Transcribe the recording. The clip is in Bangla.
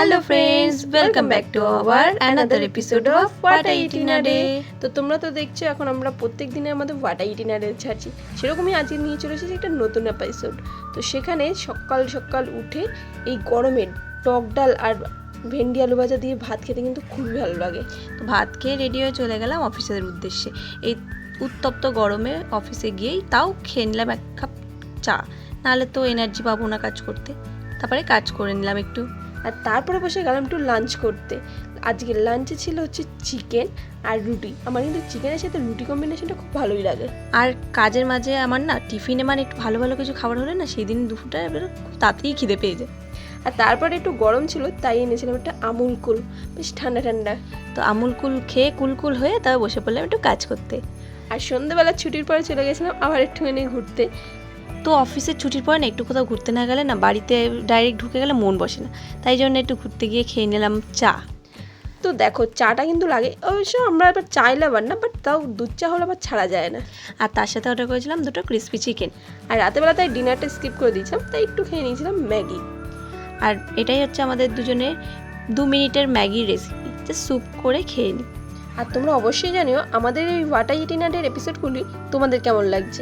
Hello friends, welcome back to our another episode of what I eat in a day. তো তোমরা তো দেখছো এখন আমরা প্রত্যেক দিনে আমাদের what I eat in a day ছাড়ছি, সেরকমই আজকে নিয়ে চলে এসেছি একটা নতুন এপিসোড। তো সেখানে সকাল সকাল উঠে এই গরমে টক ডাল আর ভেন্ডি আলু ভাজা দিয়ে ভাত খেতে কিন্তু খুবই ভালো লাগে। তো ভাত খেয়ে রেডি হয়ে চলে গেলাম অফিসের উদ্দেশ্যে। এই উত্তপ্ত গরমে অফিসে গিয়েই তাও খেয়ে নিলাম এক কাপ চা, নাহলে তো এনার্জি পাবো না কাজ করতে। তারপরে কাজ করে নিলাম একটু, আর তারপরে বসে গেলাম একটু লাঞ্চ করতে। আজকে লাঞ্চে ছিল হচ্ছে চিকেন আর রুটি। আমার কিন্তু চিকেনের সাথে রুটি কম্বিনেশনটা খুব ভালোই লাগে। আর কাজের মাঝে আমার না টিফিনে মানে একটু ভালো ভালো কিছু খাবার হলে না সেই দিন দুপুরটা এবার খুব তাড়াতাড়ি খিদে পেয়ে যায়। আর তারপরে একটু গরম ছিল তাই এনেছিলাম একটা আমুল কুল, বেশ ঠান্ডা ঠান্ডা। তো আমুল কুল খেয়ে কুলকুল হয়ে তবে বসে পড়লাম একটু কাজ করতে। আর সন্ধ্যেবেলা ছুটির পরে চলে গেছিলাম আবার একটুখানি ঘুরতে। তো অফিসের ছুটির পরে না একটু কোথাও ঘুরতে না গেলে না বাড়িতে ডাইরেক্ট ঢুকে গেলে মন বসে না, তাই জন্য একটু ঘুরতে গিয়ে খেয়ে নিলাম চা। তো দেখো চাটা কিন্তু লাগে, অবশ্য আমরা এবার চাই লাভার না, বাট তাও দুধ চা হলে আবার ছাড়া যায় না। আর তার সাথে অর্ডার করেছিলাম দুটো ক্রিসপি চিকেন। আর রাতেবেলা তাই ডিনারটা স্কিপ করে দিয়েছিলাম, তাই একটু খেয়ে নিয়েছিলাম ম্যাগি। আর এটাই হচ্ছে আমাদের দুজনের 2 মিনিটের ম্যাগি রেসিপি, যে স্যুপ করে খেয়ে নিই। আর তোমরা অবশ্যই জানিও আমাদের এই what I eat in a day এপিসোডগুলি তোমাদের কেমন লাগছে।